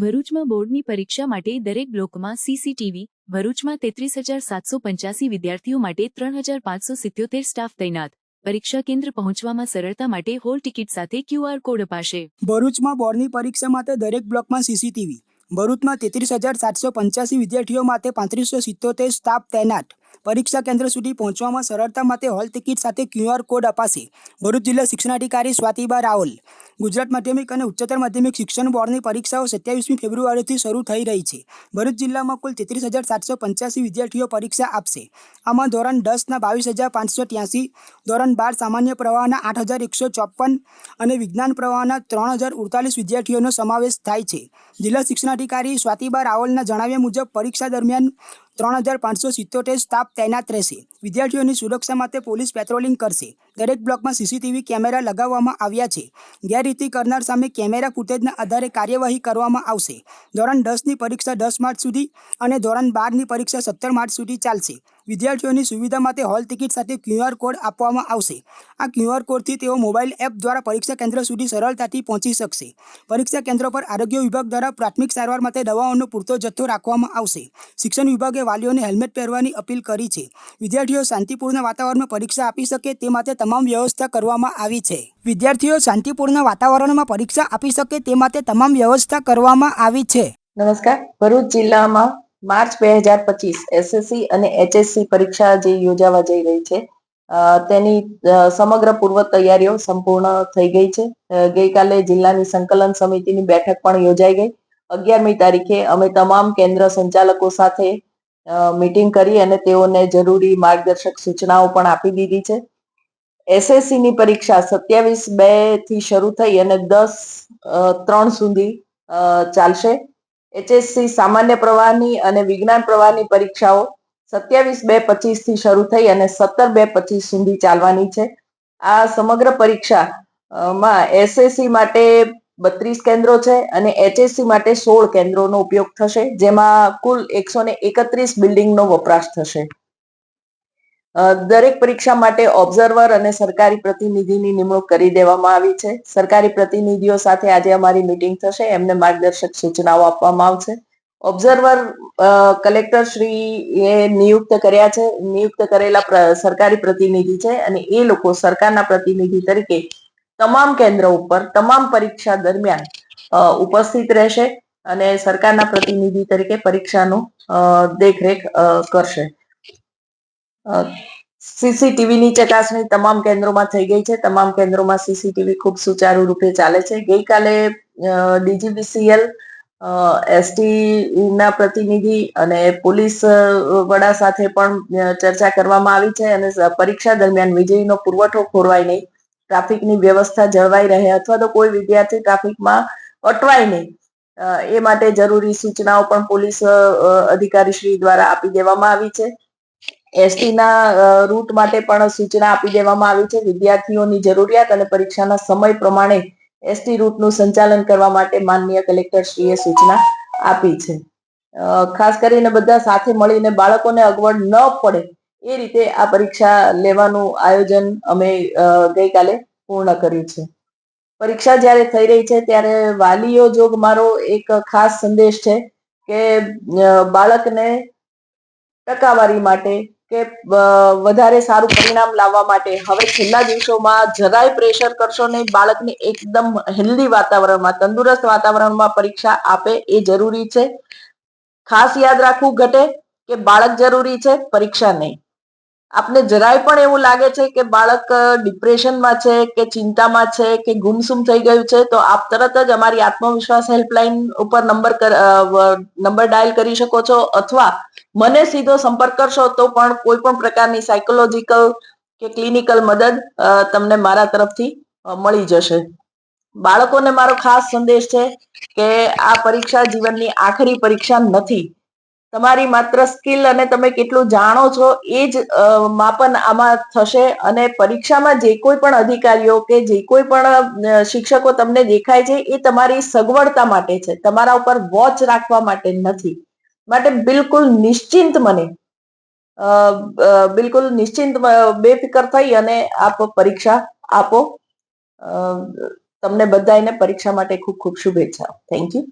ભરૂચમાં બોર્ડની પરીક્ષા માટે દરેક બ્લોકમાં સીસીટીવી. ભરૂચમાં 33,785 વિદ્યાર્થીઓ માટે 3,577 સ્ટાફ તૈનાત. પરીક્ષા કેન્દ્ર પહોંચવામાં સરળતા માટે હોલ ટિકિટ સાથે QR કોડ અપાશે. ભરૂચમાં બોર્ડની પરીક્ષા માટે દરેક બ્લોકમાં સીસીટીવી. ભરૂચમાં 33,785 વિદ્યાર્થીઓ માટે 3,577 સ્ટાફ તૈનાત. પરીક્ષા કેન્દ્ર સુધી પહોંચવામાં સરળતા માટે હોલ ટિકિટ સાથે QR કોડ અપાશે. ભરૂચ જિલ્લા શિક્ષણાધિકારી સ્વાતિબા રાઓલ. ગુજરાત માધ્યમિક અને ઉચ્ચતર માધ્યમિક શિક્ષણ બોર્ડની પરીક્ષાઓ 27મી ફેબ્રુઆરીથી શરૂ થઈ રહી છે. ભરૂચ જિલ્લામાં કુલ 33,785 વિદ્યાર્થીઓ પરીક્ષા આપશે. આમાં ધોરણ 10ના 22,583, ધોરણ 12 સામાન્ય પ્રવાહના 8,154 અને વિજ્ઞાન પ્રવાહના 3,048 વિદ્યાર્થીઓનો સમાવેશ થાય છે. જિલ્લા શિક્ષણાધિકારી સ્વાતિબા રાઓલના જણાવ્યા મુજબ પરીક્ષા દરમિયાન 3,577 સ્ટાફ તૈનાત રહેશે. વિદ્યાર્થીઓની સુરક્ષા માટે પોલીસ પેટ્રોલિંગ કરશે. દરેક બ્લોકમાં સીસીટીવી કેમેરા લગાવવામાં આવ્યા છે. ગેરરીતિ કરનાર સામે કેમેરા ફૂટેજના આધારે કાર્યવાહી કરવામાં આવશે. ધોરણ 10ની પરીક્ષા 10 માર્ચ સુધી અને ધોરણ 12ની પરીક્ષા 17 માર્ચ સુધી ચાલશે. વિદ્યાર્થીઓની સુવિધા માટે હોલ ટિકિટ સાથે QR કોડ આપવામાં આવશે. આ QR કોડથી તેઓ મોબાઈલ એપ દ્વારા પરીક્ષા કેન્દ્ર સુધી સરળતાથી પહોંચી શકશે. પરીક્ષા કેન્દ્ર પર આરોગ્ય વિભાગ દ્વારા પ્રાથમિક સારવાર માટે દવાઓનો પૂરતો જથ્થો રાખવામાં આવશે. શિક્ષણ વિભાગે વાલીઓને હેલ્મેટ પહેરવાની અપીલ કરી છે. વિદ્યાર્થીઓ શાંતિપૂર્ણ વાતાવરણમાં પરીક્ષા આપી શકે તે માટે તમામ વ્યવસ્થા કરવામાં આવી છે. વિદ્યાર્થીઓ શાંતિપૂર્ણ વાતાવરણમાં પરીક્ષા આપી શકે તે માટે તમામ વ્યવસ્થા કરવામાં આવી છે. નમસ્કાર. ભરૂચ જિલ્લામાં માર્ચ 2025 SSC અને HSC પરીક્ષા જે યોજાવા જઈ રહી છે તેની સમગ્ર પૂર્વ તૈયારીઓ સંપૂર્ણ થઈ ગઈ છે. ગઈકાલે જિલ્લાની સંકલન સમિતિની બેઠક પણ યોજાઈ ગઈ. 11મી તારીખે અમે તમામ કેન્દ્ર સંચાલકો સાથે મીટિંગ કરી અને તેઓને જરૂરી માર્ગદર્શક સૂચનાઓ પણ આપી દીધી છે. SSC ની પરીક્ષા 27/2 થી શરૂ થઈ અને 10/3 સુધી ચાલશે. HSC સામાન્ય પ્રવાહની અને વિજ્ઞાન પ્રવાહની પરીક્ષાઓ 27/2/25 થી શરૂ થઈ અને 17/2/25 સુધી ચાલવાની છે. આ સમગ્ર પરીક્ષામાં SSC માટે 32 કેન્દ્રો છે અને HSC માટે 16 કેન્દ્રોનો ઉપયોગ થશે, જેમાં કુલ 131 બિલ્ડિંગનો વપરાશ થશે. દરેક પરીક્ષા માટે ઓબ્ઝર્વર અને સરકારી પ્રતિનિધિની નિમણૂક કરી દેવામાં આવી છે. સરકારી પ્રતિનિધિઓ સાથે આજે અમારી મીટિંગ થશે. એમને માર્ગદર્શક સૂચનાઓ આપવામાં આવશે. ઓબ્ઝર્વર કલેક્ટર શ્રી એ નિયુક્ત કર્યા છે. નિયુક્ત કરેલા સરકારી પ્રતિનિધિ છે અને એ લોકો સરકારના પ્રતિનિધિ તરીકે તમામ કેન્દ્રો ઉપર તમામ પરીક્ષા દરમિયાન ઉપસ્થિત રહેશે અને સરકારના પ્રતિનિધિ તરીકે પરીક્ષાનું દેખરેખ કરશે. સીસીટીવીની ચકાસણી તમામ કેન્દ્રોમાં થઈ ગઈ છે. તમામ કેન્દ્રોમાં સીસીટીવી ખૂબ સુચારુ રૂપે ચાલે છે. ગઈકાલે DGBCL, ST ના પ્રતિનિધિ અને પોલીસ વડા સાથે પણ ચર્ચા કરવામાં આવી છે અને પરીક્ષા દરમિયાન વીજળીનો પુરવઠો ખોરવાય નહીં, ટ્રાફિકની વ્યવસ્થા જળવાઈ રહે અથવા તો કોઈ વિદ્યાર્થી ટ્રાફિકમાં અટવાય નહીં એ માટે જરૂરી સૂચનાઓ પણ પોલીસ અધિકારીશ્રી દ્વારા આપી દેવામાં આવી છે. ST ના રૂટ માટે પણ સૂચના આપી દેવામાં આવી છે. વિદ્યાર્થીઓની જરૂરિયાત અને પરીક્ષાના સમય પ્રમાણે ST રૂટનું સંચાલન કરવા માટે માનનીય કલેક્ટરશ્રીએ સૂચના આપી છે. ખાસ કરીને બધા સાથે મળીને બાળકોને અગવડ ન પડે એ રીતે આ પરીક્ષા લેવાનું આયોજન અમે ગઈકાલે પૂર્ણ કર્યું છે. પરીક્ષા જ્યારે થઈ રહી છે ત્યારે વાલીઓ જોગ મારો એક ખાસ સંદેશ છે કે બાળકને ટકાવારી માટે કે વધારે સારું પરિણામ લાવવા માટે હવે છેલ્લા દિવસોમાં જરાય પ્રેશર કરશો નહીં. બાળકને એકદમ હેલ્ધી વાતાવરણમાં, તંદુરસ્ત વાતાવરણમાં પરીક્ષા આપે એ જરૂરી છે. ખાસ યાદ રાખવું ઘટે કે બાળક જરૂરી છે, પરીક્ષા નહીં. આપને જરાય પણ એવું લાગે છે કે બાળક ડિપ્રેશનમાં છે કે ચિંતામાં છે કે ગુમસુમ થઈ ગયું છે તો આપ તરત જ અમારી આત્મવિશ્વાસ હેલ્પલાઇન ઉપર નંબર ડાયલ કરી શકો છો અથવા મને સીધો સંપર્ક કરશો તો પણ કોઈ પણ પ્રકારની સાયકોલોજીકલ કે ક્લિનિકલ મદદ તમને મારા તરફથી મળી જશે. બાળકોને મારો ખાસ સંદેશ છે કે આ પરીક્ષા જીવનની આખરી પરીક્ષા નથી. તમારી માત્ર સ્કિલ અને તમે કેટલું જાણો છો એ જ માપન આમાં થશે અને પરીક્ષામાં જે કોઈ પણ અધિકારીઓ કે જે કોઈ પણ શિક્ષકો તમને દેખાય છે એ તમારી સગવડતા માટે છે, તમારા ઉપર વોચ રાખવા માટે નથી. માટે બિલકુલ નિશ્ચિંત બેફિકર થઈ અને આપ પરીક્ષા આપો. તમને બધાને પરીક્ષા માટે ખૂબ ખૂબ શુભેચ્છાઓ. Thank you.